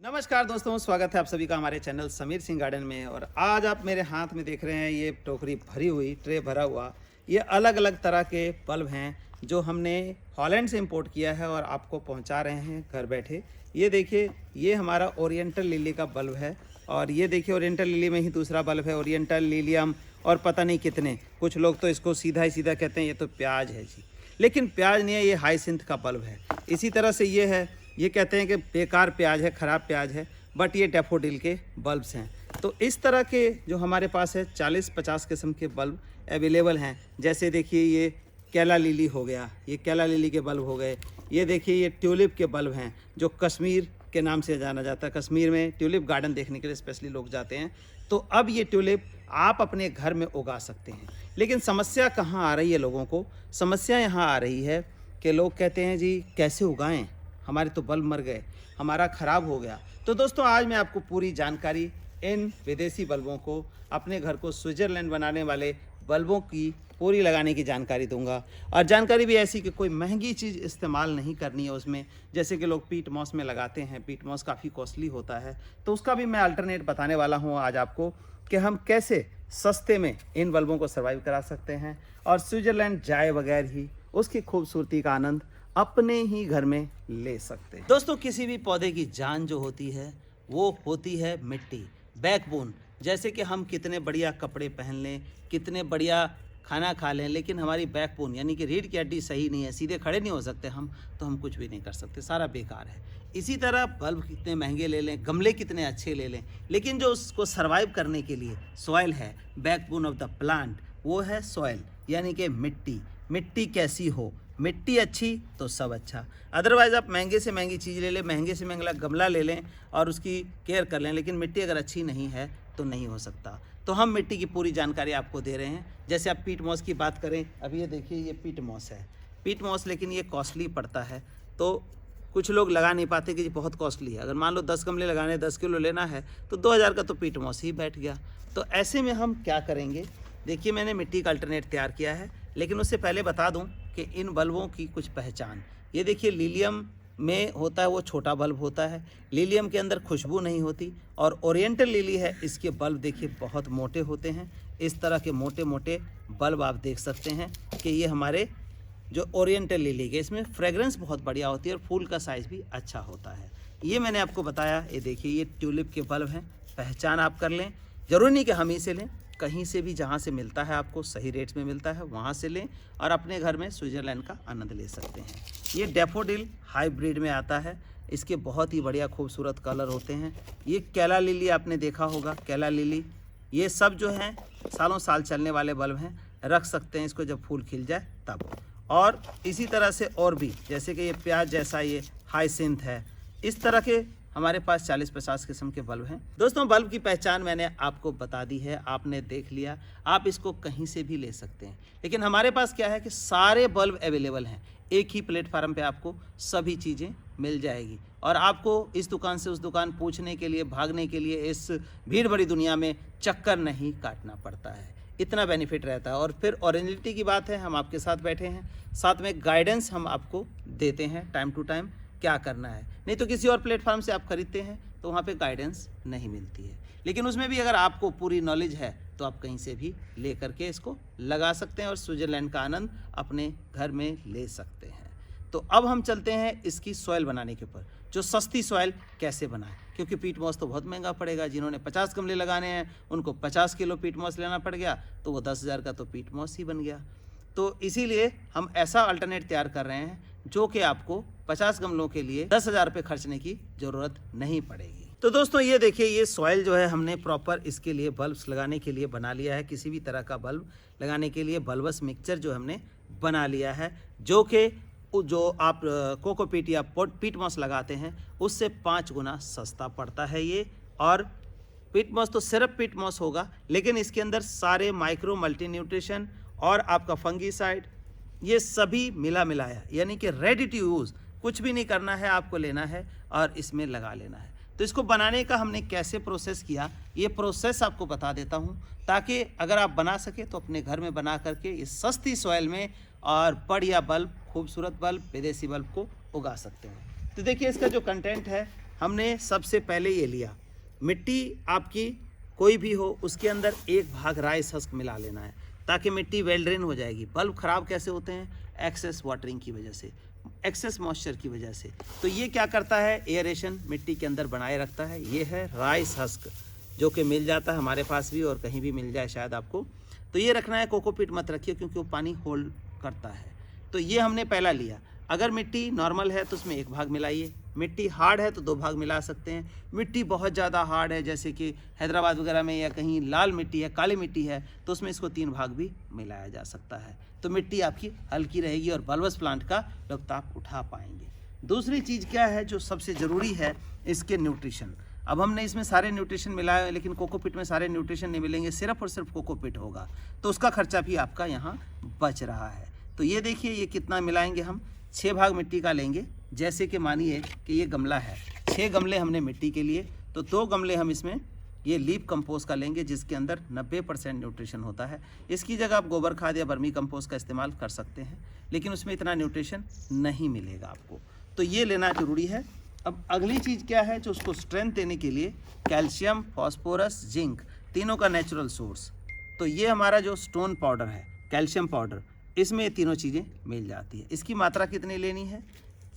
नमस्कार दोस्तों, स्वागत है आप सभी का हमारे चैनल समीर सिंह गार्डन में। और आज आप मेरे हाथ में देख रहे हैं ये टोकरी भरी हुई, ट्रे भरा हुआ, ये अलग अलग तरह के बल्ब हैं जो हमने हॉलैंड से इंपोर्ट किया है और आपको पहुंचा रहे हैं घर बैठे। ये देखिए, ये हमारा ओरिएंटल लिली का बल्ब है और ये देखिए ओरिएंटल लिली में ही दूसरा बल्ब है, ओरिएंटल लिलियम और पता नहीं कितने। कुछ लोग तो इसको सीधा ही सीधा कहते हैं ये तो प्याज है जी, लेकिन प्याज नहीं है, ये हाइसिंथ का बल्ब है। इसी तरह से ये है, ये कहते हैं कि बेकार प्याज है, ख़राब प्याज है, बट ये डैफोडिल के बल्ब्स हैं। तो इस तरह के जो हमारे पास है 40-50 किस्म के बल्ब अवेलेबल हैं। जैसे देखिए ये केला लिली हो गया, ये केला लिली के बल्ब हो गए। ये देखिए ये ट्यूलिप के बल्ब हैं जो कश्मीर के नाम से जाना जाता है। कश्मीर में ट्यूलिप गार्डन देखने के लिए स्पेशली लोग जाते हैं। तो अब ये ट्यूलिप आप अपने घर में उगा सकते हैं। लेकिन समस्या कहाँ आ रही है लोगों को? समस्या यहाँ आ रही है कि लोग कहते हैं जी कैसे उगाएं, हमारे तो बल्ब मर गए, हमारा ख़राब हो गया। तो दोस्तों आज मैं आपको पूरी जानकारी इन विदेशी बल्बों को, अपने घर को स्विट्ज़रलैंड बनाने वाले बल्बों की पूरी लगाने की जानकारी दूंगा। और जानकारी भी ऐसी कि कोई महंगी चीज़ इस्तेमाल नहीं करनी है उसमें। जैसे कि लोग पीट मॉस में लगाते हैं, पीट मॉस काफ़ी कॉस्टली होता है, तो उसका भी मैं अल्टरनेट बताने वाला हूँ आज आपको कि हम कैसे सस्ते में इन बल्बों को सर्वाइव करा सकते हैं और स्विट्ज़रलैंड जाए बगैर ही उसकी खूबसूरती का आनंद अपने ही घर में ले सकते हैं। दोस्तों किसी भी पौधे की जान जो होती है वो होती है मिट्टी, बैकबोन। जैसे कि हम कितने बढ़िया कपड़े पहन लें, कितने बढ़िया खाना खा लें, लेकिन हमारी बैकबोन यानी कि रीढ़ की हड्डी सही नहीं है, सीधे खड़े नहीं हो सकते हम, तो हम कुछ भी नहीं कर सकते, सारा बेकार है। इसी तरह बल्ब कितने महंगे ले लें, गमले कितने अच्छे ले लें, लेकिन जो उसको सर्वाइव करने के लिए सॉइल है, बैकबोन ऑफ द प्लांट, वो है सॉइल यानी कि मिट्टी। मिट्टी कैसी हो, मिट्टी अच्छी तो सब अच्छा। अदरवाइज़ आप महंगे से महंगी चीज़ ले लें, महंगे से महंगा गमला ले लें और उसकी केयर कर लें, लेकिन मिट्टी अगर अच्छी नहीं है तो नहीं हो सकता। तो हम मिट्टी की पूरी जानकारी आपको दे रहे हैं। जैसे आप पीट मॉस की बात करें, अभी ये देखिए ये पीट मॉस है, पीट मॉस, लेकिन ये कॉस्टली पड़ता है, तो कुछ लोग लगा नहीं पाते कि ये बहुत कॉस्टली है। अगर मान लो 10 गमले लगाने, 10 किलो लेना है तो 2000 का तो पीट मॉस ही बैठ गया। तो ऐसे में हम क्या करेंगे? देखिए मैंने मिट्टी का अल्टरनेट तैयार किया है, लेकिन उससे पहले बता दूं कि इन बल्बों की कुछ पहचान। ये देखिए लिलियम में होता है, वो छोटा बल्ब होता है, लिलियम के अंदर खुशबू नहीं होती। और ओरिएंटल लिली है, इसके बल्ब देखिए बहुत मोटे होते हैं। इस तरह के मोटे मोटे बल्ब आप देख सकते हैं कि ये हमारे जो ओरिएंटल लिली के, इसमें फ्रेगरेंस बहुत बढ़िया होती है और फूल का साइज़ भी अच्छा होता है। ये मैंने आपको बताया। ये देखिए ये ट्यूलिप के बल्ब हैं, पहचान आप कर लें। ज़रूरी नहीं कि हम ही से लें, कहीं से भी जहाँ से मिलता है आपको सही रेट्स में मिलता है वहाँ से लें और अपने घर में स्विट्ज़रलैंड का आनंद ले सकते हैं। ये डैफोडिल हाइब्रिड में आता है, इसके बहुत ही बढ़िया खूबसूरत कलर होते हैं। ये केला लिली आपने देखा होगा, केला लिली, ये सब जो हैं सालों साल चलने वाले बल्ब हैं, रख सकते हैं इसको जब फूल खिल जाए तब। और इसी तरह से और भी, जैसे कि ये प्याज जैसा ये हाइसिंथ है, इस तरह के हमारे पास 40-50 किस्म के बल्ब हैं। दोस्तों बल्ब की पहचान मैंने आपको बता दी है, आपने देख लिया, आप इसको कहीं से भी ले सकते हैं। लेकिन हमारे पास क्या है कि सारे बल्ब अवेलेबल हैं, एक ही प्लेटफार्म पे आपको सभी चीज़ें मिल जाएगी और आपको इस दुकान से उस दुकान पूछने के लिए, भागने के लिए, इस भीड़ भरी दुनिया में चक्कर नहीं काटना पड़ता है। इतना बेनिफिट रहता है। और फिर ओरिजिनलिटी की बात है, हम आपके साथ बैठे हैं, साथ में गाइडेंस हम आपको देते हैं टाइम टू टाइम क्या करना है। नहीं तो किसी और प्लेटफॉर्म से आप खरीदते हैं तो वहाँ पे गाइडेंस नहीं मिलती है, लेकिन उसमें भी अगर आपको पूरी नॉलेज है तो आप कहीं से भी ले करके इसको लगा सकते हैं और स्विट्ज़रलैंड का आनंद अपने घर में ले सकते हैं। तो अब हम चलते हैं इसकी सॉइल बनाने के ऊपर, जो सस्ती सॉइल कैसे बनाएं, क्योंकि पीट मॉस तो बहुत महंगा पड़ेगा। जिन्होंने 50 गमले लगाने हैं उनको 50 किलो पीट मॉस लेना पड़ गया, तो वो 10,000 का तो पीट मॉस ही बन गया। तो इसीलिए हम ऐसा अल्टरनेट तैयार कर रहे हैं जो कि आपको 50 गमलों के लिए 10,000 रुपये खर्चने की ज़रूरत नहीं पड़ेगी। तो दोस्तों ये देखिए, ये सॉइल जो है हमने प्रॉपर इसके लिए बल्ब्स लगाने के लिए बना लिया है। किसी भी तरह का बल्ब लगाने के लिए बल्बस मिक्सचर जो हमने बना लिया है, जो कि जो आप कोकोपीट या पीट मॉस लगाते हैं उससे 5 गुना सस्ता पड़ता है ये। और पीट मॉस तो सिर्फ पीट मॉस होगा, लेकिन इसके अंदर सारे माइक्रो मल्टी न्यूट्रिशन और आपका फंगीसाइड, ये सभी मिलाया, यानी कि रेडी टू यूज़, कुछ भी नहीं करना है, आपको लेना है और इसमें लगा लेना है। तो इसको बनाने का हमने कैसे प्रोसेस किया, ये प्रोसेस आपको बता देता हूँ, ताकि अगर आप बना सके तो अपने घर में बना करके इस सस्ती सॉइल में और बढ़िया बल्ब, खूबसूरत बल्ब, विदेशी बल्ब को उगा सकते हैं। तो देखिए इसका जो कंटेंट है, हमने सबसे पहले ये लिया, मिट्टी आपकी कोई भी हो उसके अंदर 1 भाग राइस हस्क मिला लेना है ताकि मिट्टी वेल ड्रेन हो जाएगी। बल्ब खराब कैसे होते हैं? एक्सेस वाटरिंग की वजह से, एक्सेस मॉइस्चर की वजह से। तो ये क्या करता है, एयरेशन मिट्टी के अंदर बनाए रखता है। ये है राइस हस्क जो कि मिल जाता है हमारे पास भी और कहीं भी मिल जाए शायद आपको। तो ये रखना है, कोकोपीट मत रखिए क्योंकि वो पानी होल्ड करता है। तो ये हमने पहला लिया। अगर मिट्टी नॉर्मल है तो उसमें 1 भाग मिलाइए, मिट्टी हार्ड है तो 2 भाग मिला सकते हैं। मिट्टी बहुत ज़्यादा हार्ड है जैसे कि हैदराबाद वगैरह में या कहीं लाल मिट्टी है, काली मिट्टी है, तो उसमें इसको 3 भाग भी मिलाया जा सकता है। तो मिट्टी आपकी हल्की रहेगी और बल्बस प्लांट का लुत्फ़ आप उठा पाएंगे। दूसरी चीज़ क्या है जो सबसे ज़रूरी है, इसके न्यूट्रिशन। अब हमने इसमें सारे न्यूट्रिशन मिलाए हैं लेकिन कोकोपीट में सारे न्यूट्रिशन नहीं मिलेंगे, सिर्फ और सिर्फ कोकोपीट होगा, तो उसका खर्चा भी आपका यहाँ बच रहा है। तो ये देखिए ये कितना मिलाएंगे हम, 6 भाग मिट्टी का लेंगे। जैसे कि मानिए कि ये गमला है, 6 गमले हमने मिट्टी के लिए, तो 2 गमले हम इसमें ये लीफ कंपोस्ट का लेंगे जिसके अंदर 90% न्यूट्रिशन होता है। इसकी जगह आप गोबर खाद या बर्मी कंपोस्ट का इस्तेमाल कर सकते हैं लेकिन उसमें इतना न्यूट्रिशन नहीं मिलेगा आपको, तो ये लेना ज़रूरी है। अब अगली चीज़ क्या है जो उसको स्ट्रेंथ देने के लिए, कैल्शियम, फॉस्फोरस, जिंक, तीनों का नेचुरल सोर्स। तो ये हमारा जो स्टोन पाउडर है, कैल्शियम पाउडर, इसमें ये तीनों चीज़ें मिल जाती है। इसकी मात्रा कितनी लेनी है?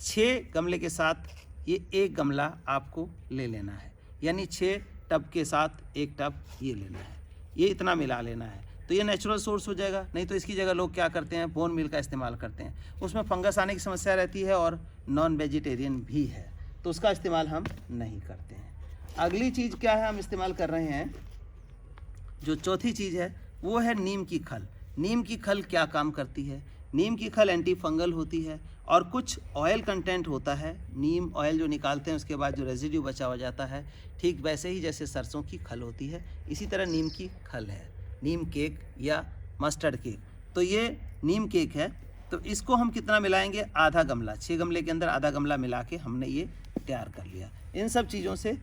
6 गमले के साथ ये 1 गमला आपको ले लेना है, यानी 6 टब के साथ 1 टब ये लेना है, ये इतना मिला लेना है। तो ये नेचुरल सोर्स हो जाएगा। नहीं तो इसकी जगह लोग क्या करते हैं, बोन मील का इस्तेमाल करते हैं, उसमें फंगस आने की समस्या रहती है और नॉन वेजिटेरियन भी है, तो उसका इस्तेमाल हम नहीं करते हैं। अगली चीज़ क्या है हम इस्तेमाल कर रहे हैं, जो चौथी चीज़ है वो है नीम की खल। नीम की खल क्या काम करती है? नीम की खल एंटी फंगल होती है और कुछ ऑयल कंटेंट होता है। नीम ऑयल जो निकालते हैं उसके बाद जो रेजिड्यू बचा हो जाता है, ठीक वैसे ही जैसे सरसों की खल होती है, इसी तरह नीम की खल है। नीम केक या मस्टर्ड केक, तो ये नीम केक है। तो इसको हम कितना मिलाएंगे? आधा गमला, 6 गमले के अंदर आधा गमला मिला के हमने ये तैयार कर लिया। इन सब चीज़ों से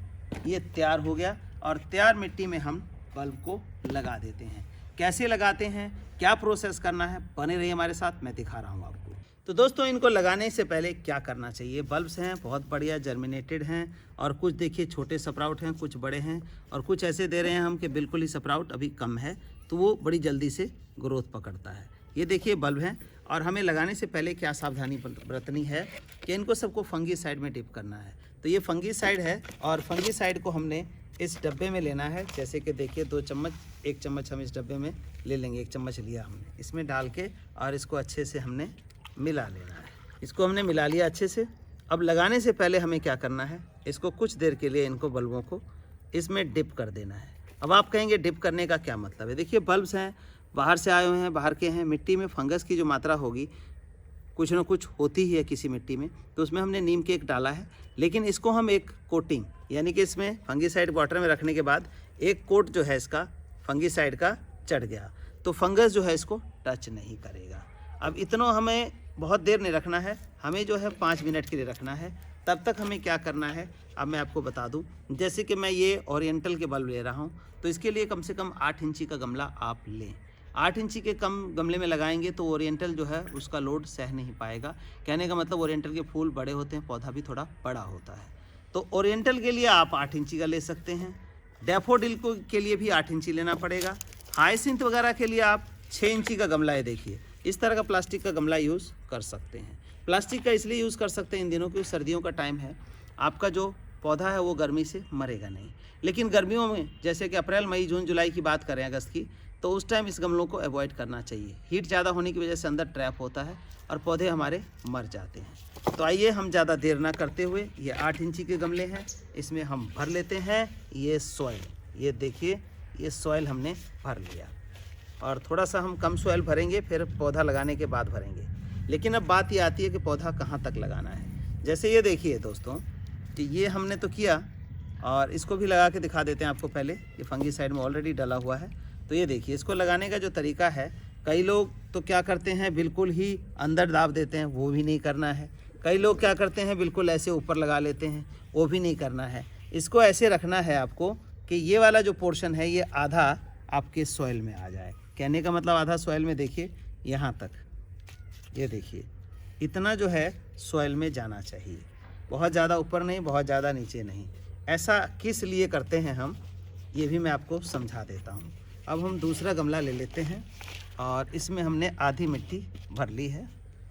ये तैयार हो गया और तैयार मिट्टी में हम बल्ब को लगा देते हैं। कैसे लगाते हैं, क्या प्रोसेस करना है, बने रहिए हमारे साथ, मैं दिखा रहा हूँ आपको। तो दोस्तों इनको लगाने से पहले क्या करना चाहिए, बल्ब्स हैं बहुत बढ़िया जर्मिनेटेड हैं और कुछ देखिए छोटे स्प्राउट हैं, कुछ बड़े हैं और कुछ ऐसे दे रहे हैं हम कि बिल्कुल ही स्प्राउट अभी कम है, तो वो बड़ी जल्दी से ग्रोथ पकड़ता है। ये देखिए बल्ब हैं और हमें लगाने से पहले क्या सावधानी बरतनी है कि इनको सबको फंगीसाइड में डिप करना है। तो ये फंगीसाइड है और फंगीसाइड को हमने इस डब्बे में लेना है। जैसे कि देखिए 2 चम्मच, 1 चम्मच हम इस डब्बे में ले लेंगे, 1 चम्मच लिया हमने, इसमें डाल के और इसको अच्छे से हमने मिला लेना है। इसको हमने मिला लिया अच्छे से। अब लगाने से पहले हमें क्या करना है, इसको कुछ देर के लिए इनको बल्बों को इसमें डिप कर देना है। अब आप कहेंगे डिप करने का क्या मतलब है? देखिए बल्ब्स हैं, बाहर से आए हुए हैं, बाहर के हैं, मिट्टी में फंगस की जो मात्रा होगी कुछ ना कुछ होती ही है किसी मिट्टी में, तो उसमें हमने नीम केक डाला है, लेकिन इसको हम एक कोटिंग, यानी कि इसमें फंगीसाइड वाटर में रखने के बाद एक कोट जो है इसका फंगीसाइड का चढ़ गया, तो फंगस जो है इसको टच नहीं करेगा। अब इतना हमें बहुत देर नहीं रखना है, हमें जो है 5 मिनट के लिए रखना है। तब तक हमें क्या करना है अब मैं आपको बता दूं। जैसे कि मैं ये ओरिएंटल के बल्ब ले रहा हूं, तो इसके लिए कम से कम 8 इंची का गमला आप लें। 8 इंची के कम गमले में लगाएंगे तो ओरिएंटल जो है उसका लोड सह नहीं पाएगा। कहने का मतलब ओरिएंटल के फूल बड़े होते हैं, पौधा भी थोड़ा बड़ा होता है, तो ओरिएंटल के लिए आप 8 इंची का ले सकते हैं। डैफोडिल को के लिए भी 8 इंची लेना पड़ेगा। हाइसिंथ वगैरह के लिए आप 6 इंची का गमला है, देखिए इस तरह का प्लास्टिक का गमला यूज़ कर सकते हैं। प्लास्टिक का इसलिए यूज़ कर सकते हैं इन दिनों की सर्दियों का टाइम है, आपका जो पौधा है वो गर्मी से मरेगा नहीं। लेकिन गर्मियों में जैसे कि अप्रैल, मई, जून, जुलाई की बात करें, अगस्त की, तो उस टाइम इस गमलों को अवॉइड करना चाहिए। हीट ज़्यादा होने की वजह से अंदर ट्रैप होता है और पौधे हमारे मर जाते हैं। तो आइए हम ज़्यादा देर ना करते हुए, ये 8 इंची के गमले हैं, इसमें हम भर लेते हैं ये सॉइल। ये देखिए ये सॉइल हमने भर लिया और थोड़ा सा हम कम सॉइल भरेंगे, फिर पौधा लगाने के बाद भरेंगे। लेकिन अब बात ये आती है कि पौधा कहाँ तक लगाना है। जैसे ये देखिए दोस्तों कि ये हमने तो किया और इसको भी लगा के दिखा देते हैं आपको। पहले ये फंगीसाइड में ऑलरेडी डला हुआ है, तो ये देखिए इसको लगाने का जो तरीका है, कई लोग तो क्या करते हैं बिल्कुल ही अंदर दाब देते हैं, वो भी नहीं करना है। कई लोग क्या करते हैं बिल्कुल ऐसे ऊपर लगा लेते हैं, वो भी नहीं करना है। इसको ऐसे रखना है आपको कि ये वाला जो पोर्शन है ये आधा आपके सॉइल में आ जाए। कहने का मतलब आधा सॉइल में, देखिए यहाँ तक, ये देखिए इतना जो है सॉइल में जाना चाहिए। बहुत ज़्यादा ऊपर नहीं, बहुत ज़्यादा नीचे नहीं। ऐसा किस लिए करते हैं हम, ये भी मैं आपको समझा देता हूँ। अब हम दूसरा गमला ले लेते हैं और इसमें हमने आधी मिट्टी भर ली है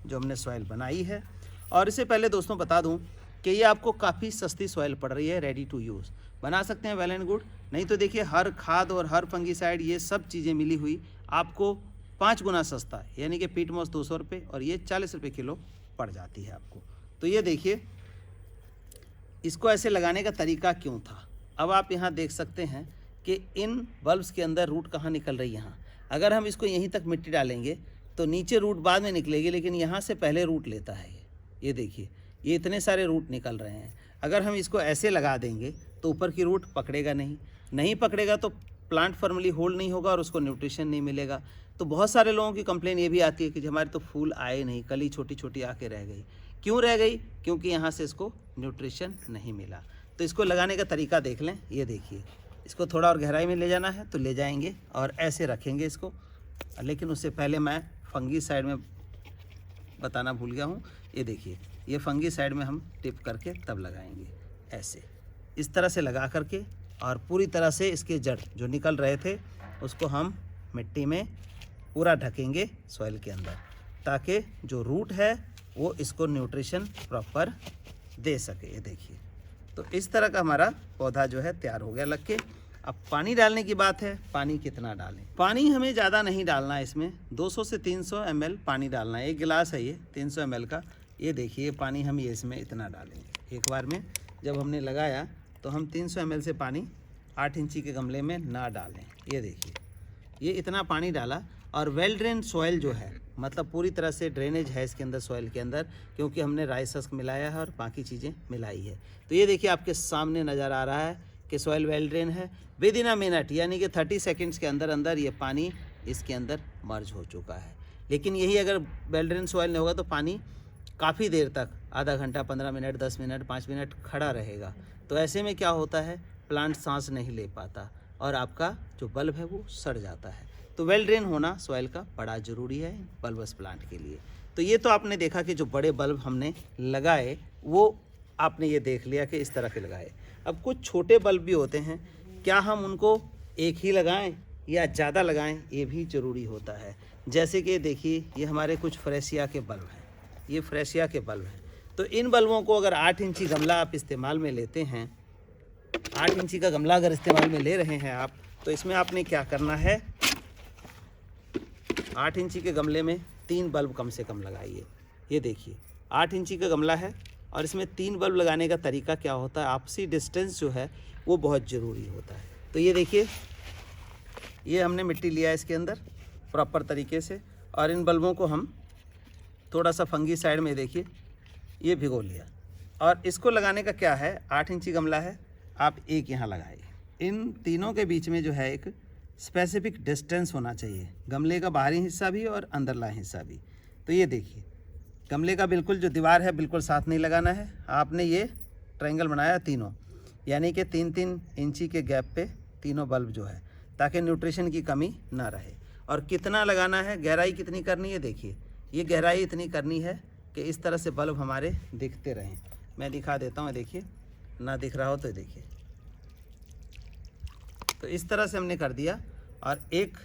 जो हमने सॉइल बनाई है। और इससे पहले दोस्तों बता दूं कि ये आपको काफ़ी सस्ती सॉइल पड़ रही है, रेडी टू यूज़। बना सकते हैं, वेल एंड गुड। नहीं तो देखिए हर खाद और हर फंगीसाइड ये सब चीज़ें मिली हुई आपको 5 गुना सस्ता, यानी कि पीट मॉस 200 रुपये और ये 40 रुपये किलो पड़ जाती है आपको। तो ये देखिए इसको ऐसे लगाने का तरीका क्यों था। अब आप यहाँ देख सकते हैं कि इन बल्ब्स के अंदर रूट कहाँ निकल रही है। यहाँ अगर हम इसको यहीं तक मिट्टी डालेंगे तो नीचे रूट बाद में निकलेगी, लेकिन यहाँ से पहले रूट लेता है ये देखिए ये इतने सारे रूट निकल रहे हैं। अगर हम इसको ऐसे लगा देंगे तो ऊपर की रूट पकड़ेगा नहीं पकड़ेगा तो प्लांट फॉर्मली होल्ड नहीं होगा और उसको न्यूट्रिशन नहीं मिलेगा। तो बहुत सारे लोगों की कंप्लेन ये भी आती है कि हमारे तो फूल आए नहीं, कली छोटी छोटी आके रह गई। क्यों रह गई? क्योंकि यहाँ से इसको न्यूट्रिशन नहीं मिला। तो इसको लगाने का तरीका देख लें। ये देखिए इसको थोड़ा और गहराई में ले जाना है तो ले जाएंगे और ऐसे रखेंगे इसको। लेकिन उससे पहले मैं फंगीसाइड में बताना भूल गया हूँ। ये देखिए ये फंगीसाइड में हम टिप करके तब लगाएंगे, ऐसे इस तरह से लगा करके, और पूरी तरह से इसके जड़ जो निकल रहे थे उसको हम मिट्टी में पूरा ढकेंगे सॉइल के अंदर, ताकि जो रूट है वो इसको न्यूट्रिशन प्रॉपर दे सके। ये देखिए तो इस तरह का हमारा पौधा जो है तैयार हो गया लग के। अब पानी डालने की बात है, पानी कितना डालें? पानी हमें ज़्यादा नहीं डालना है, इसमें 200 से 300 ml पानी डालना है। 1 गिलास है ये 300 ml का। ये देखिए पानी हम ये इसमें इतना डालेंगे। एक बार में जब हमने लगाया तो हम 300 ml से पानी 8 इंची के गमले में ना डालें। ये देखिए ये इतना पानी डाला। और वेल ड्रेन सॉइल जो है, मतलब पूरी तरह से ड्रेनेज है इसके अंदर सॉइल के अंदर, क्योंकि हमने राइस हस्क मिलाया है और बाकी चीज़ें मिलाई है। तो ये देखिए आपके सामने नज़र आ रहा है कि सॉइल वेल ड्रेन है। विद इन अ मिनट यानी कि 30 सेकेंड्स के अंदर अंदर ये पानी इसके अंदर मर्ज हो चुका है। लेकिन यही अगर वेल ड्रेन सॉइल नहीं होगा तो पानी काफ़ी देर तक, आधा घंटा, 15 मिनट, 10 मिनट, 5 मिनट खड़ा रहेगा। तो ऐसे में क्या होता है, प्लांट सांस नहीं ले पाता और आपका जो बल्ब है वो सड़ जाता है। तो वेल ड्रेन होना सॉइल का बड़ा ज़रूरी है बल्बस प्लांट के लिए। तो ये तो आपने देखा कि जो बड़े बल्ब हमने लगाए वो आपने ये देख लिया कि इस तरह के लगाए। अब कुछ छोटे बल्ब भी होते हैं, क्या हम उनको एक ही लगाएं या ज़्यादा लगाएं, ये भी ज़रूरी होता है। जैसे कि देखिए ये हमारे कुछ फ्रेशिया के बल्ब हैं, ये फ्रेशिया के बल्ब हैं। तो इन बल्बों को अगर 8 इंची गमला आप इस्तेमाल में लेते हैं, 8 इंची का गमला अगर इस्तेमाल में ले रहे हैं आप, तो इसमें आपने क्या करना है, 8 इंची के गमले में 3 बल्ब कम से कम लगाइए। ये देखिए 8 इंची का गमला है और इसमें 3 बल्ब लगाने का तरीका क्या होता है, आपसी डिस्टेंस जो है वो बहुत ज़रूरी होता है। तो ये देखिए ये हमने मिट्टी लिया है इसके अंदर प्रॉपर तरीके से, और इन बल्बों को हम थोड़ा सा फंगीसाइड में देखिए ये भिगो लिया। और इसको लगाने का क्या है, 8 इंची गमला है, आप एक यहाँ लगाइए। इन तीनों के बीच में जो है एक स्पेसिफिक डिस्टेंस होना चाहिए, गमले का बाहरी हिस्सा भी और अंदरला हिस्सा भी। तो ये देखिए गमले का बिल्कुल जो दीवार है बिल्कुल साथ नहीं लगाना है। आपने ये ट्रायंगल बनाया तीनों, यानी कि 3-3 इंची के गैप पे तीनों बल्ब जो है, ताकि न्यूट्रिशन की कमी ना रहे। और कितना लगाना है, गहराई कितनी करनी है, देखिए ये गहराई इतनी करनी है कि इस तरह से बल्ब हमारे दिखते रहें। मैं दिखा देता हूँ, देखिए ना दिख रहा हो तो देखिए, तो इस तरह से हमने कर दिया। और एक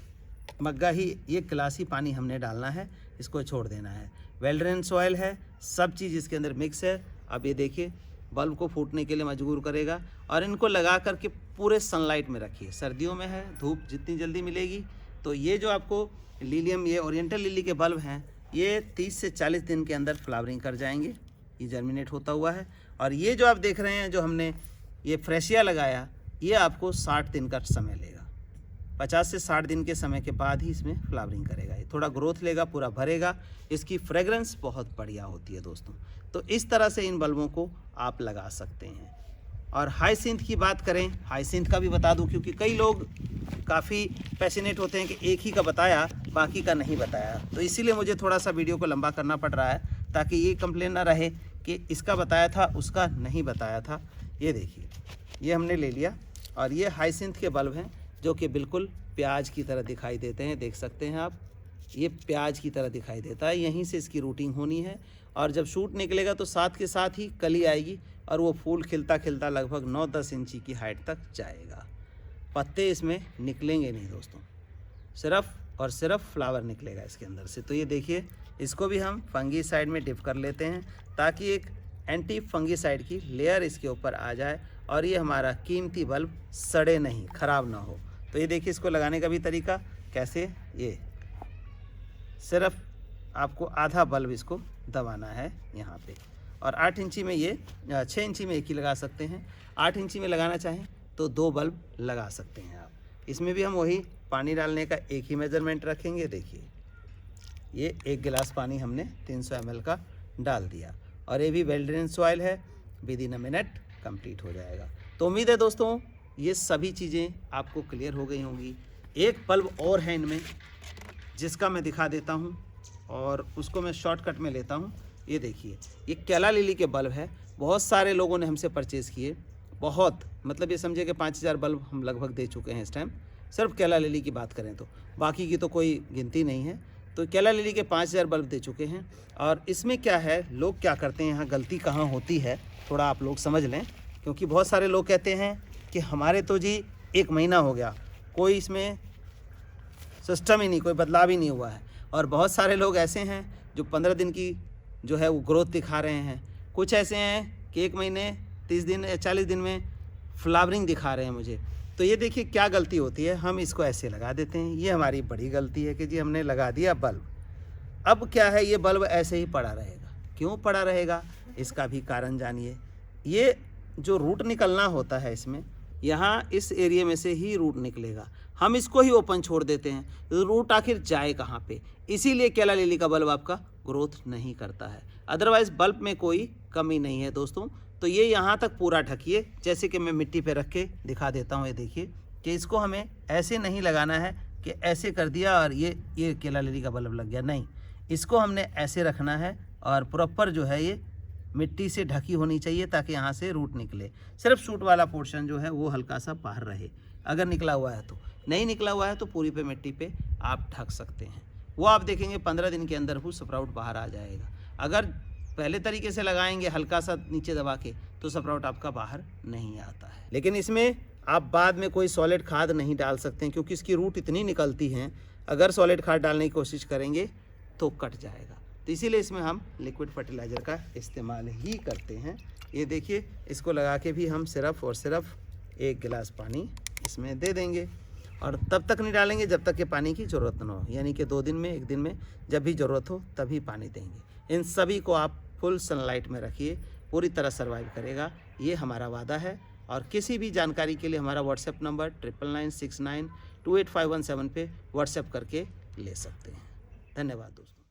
मग्गा ही, एक गिलास ही पानी हमने डालना है, इसको छोड़ देना है। वेल ड्रेन सॉइल है, सब चीज़ इसके अंदर मिक्स है। अब ये देखिए बल्ब को फूटने के लिए मजबूर करेगा। और इनको लगा करके पूरे सनलाइट में रखिए। सर्दियों में है, धूप जितनी जल्दी मिलेगी। तो ये जो आपको लिलियम, ये ओरिएंटल लिली के बल्ब हैं, ये 30 से 40 दिन के अंदर फ्लावरिंग कर जाएंगे। ये जर्मिनेट होता हुआ है। और ये जो आप देख रहे हैं, जो हमने ये फ्रेशिया लगाया, ये आपको 60 दिन का समय लेगा। 50 से 60 दिन के समय के बाद ही इसमें फ्लावरिंग करेगा। ये थोड़ा ग्रोथ लेगा, पूरा भरेगा। इसकी फ्रेगरेंस बहुत बढ़िया होती है दोस्तों। तो इस तरह से इन बल्बों को आप लगा सकते हैं। और हाइसिंथ की बात करें, हाइसिंथ का भी बता दूं, क्योंकि कई लोग काफ़ी पैशनेट होते हैं कि एक ही का बताया, बाकी का नहीं बताया। तो इसीलिए मुझे थोड़ा सा वीडियो को लंबा करना पड़ रहा है, ताकि ये कंप्लेन ना रहे कि इसका बताया था, उसका नहीं बताया था। ये देखिए ये हमने ले लिया। और ये हाइसिंथ के बल्ब हैं, जो कि बिल्कुल प्याज की तरह दिखाई देते हैं, देख सकते हैं आप। ये प्याज की तरह दिखाई देता है। यहीं से इसकी रूटिंग होनी है और जब शूट निकलेगा तो साथ के साथ ही कली आएगी और वो फूल खिलता खिलता लगभग 9-10 इंची की हाइट तक जाएगा। पत्ते इसमें निकलेंगे नहीं दोस्तों, सिर्फ और सिर्फ फ्लावर निकलेगा इसके अंदर से। तो ये देखिए, इसको भी हम फंगीसाइड में डिप कर लेते हैं ताकि एक एंटी फंगीसाइड की लेयर इसके ऊपर आ जाए और ये हमारा कीमती बल्ब सड़े नहीं, ख़राब ना हो। तो ये देखिए, इसको लगाने का भी तरीका कैसे, ये सिर्फ आपको आधा बल्ब इसको दबाना है यहाँ पे। और 8 इंची में ये 6 इंची में एक ही लगा सकते हैं, 8 इंची में लगाना चाहें तो 2 बल्ब लगा सकते हैं आप। इसमें भी हम वही पानी डालने का एक ही मेज़रमेंट रखेंगे। देखिए, ये 1 गिलास पानी हमने 300 ml का डाल दिया और ये भी वेल ड्रेन सॉइल है, विदिन अ मिनट कंप्लीट हो जाएगा। तो उम्मीद है दोस्तों ये सभी चीज़ें आपको क्लियर हो गई होंगी। एक बल्ब और है इनमें जिसका मैं दिखा देता हूँ और उसको मैं शॉर्टकट में लेता हूँ। ये देखिए, ये केला लिली के बल्ब है। बहुत सारे लोगों ने हमसे परचेज़ किए, बहुत, मतलब ये समझे कि 5000 बल्ब हम लगभग दे चुके हैं इस टाइम। सिर्फ केला लिली की बात करें तो, बाकी की तो कोई गिनती नहीं है। तो केला लिली के 5000 बल्ब दे चुके हैं। और इसमें क्या है, लोग क्या करते हैं, यहाँ गलती कहाँ होती है थोड़ा आप लोग समझ लें, क्योंकि बहुत सारे लोग कहते हैं कि हमारे तो जी 1 महीना हो गया, कोई इसमें सिस्टम ही नहीं, कोई बदलाव ही नहीं हुआ है। और बहुत सारे लोग ऐसे हैं जो 15 दिन की जो है वो ग्रोथ दिखा रहे हैं, कुछ ऐसे हैं कि 1 महीने 30 दिन या 40 दिन में फ्लावरिंग दिखा रहे हैं मुझे। तो ये देखिए क्या गलती होती है, हम इसको ऐसे लगा देते हैं। ये हमारी बड़ी गलती है कि जी हमने लगा दिया बल्ब। अब क्या है, ये बल्ब ऐसे ही पड़ा रहेगा। क्यों पड़ा रहेगा, इसका भी कारण जानिए। ये जो रूट निकलना होता है इसमें, यहाँ इस एरिया में से ही रूट निकलेगा, हम इसको ही ओपन छोड़ देते हैं, रूट आखिर जाए कहाँ पे। इसीलिए केला लिली का बल्ब आपका ग्रोथ नहीं करता है। अदरवाइज़ बल्ब में कोई कमी नहीं है दोस्तों। तो ये यहाँ तक पूरा ढकिए, जैसे कि मैं मिट्टी पे रख के दिखा देता हूँ। ये देखिए कि इसको हमें ऐसे नहीं लगाना है कि ऐसे कर दिया और ये केला लिली का बल्ब लग गया, नहीं। इसको हमने ऐसे रखना है और प्रॉपर जो है ये मिट्टी से ढकी होनी चाहिए ताकि यहाँ से रूट निकले। सिर्फ शूट वाला पोर्शन जो है वो हल्का सा बाहर रहे, अगर निकला हुआ है तो। नहीं निकला हुआ है तो पूरी पे मिट्टी पे आप ढक सकते हैं। वो आप देखेंगे 15 दिन के अंदर वो स्प्राउट बाहर आ जाएगा। अगर पहले तरीके से लगाएंगे हल्का सा नीचे दबा के तो स्प्राउट आपका बाहर नहीं आता है। लेकिन इसमें आप बाद में कोई सॉलिड खाद नहीं डाल सकते हैं क्योंकि इसकी रूट इतनी निकलती हैं, अगर सॉलिड खाद डालने की कोशिश करेंगे तो कट जाएगा। तो इसीलिए इसमें हम लिक्विड फर्टिलाइज़र का इस्तेमाल ही करते हैं। ये देखिए, इसको लगा के भी हम सिर्फ और सिर्फ 1 गिलास पानी इसमें दे देंगे और तब तक नहीं डालेंगे जब तक कि पानी की ज़रूरत ना हो, यानी कि 2 दिन में 1 दिन में जब भी ज़रूरत हो तभी पानी देंगे। इन सभी को आप फुल सनलाइट में रखिए, पूरी तरह सर्वाइव करेगा, ये हमारा वादा है। और किसी भी जानकारी के लिए हमारा व्हाट्सएप नंबर 9996928517 पे व्हाट्सएप करके ले सकते हैं। धन्यवाद दोस्तों।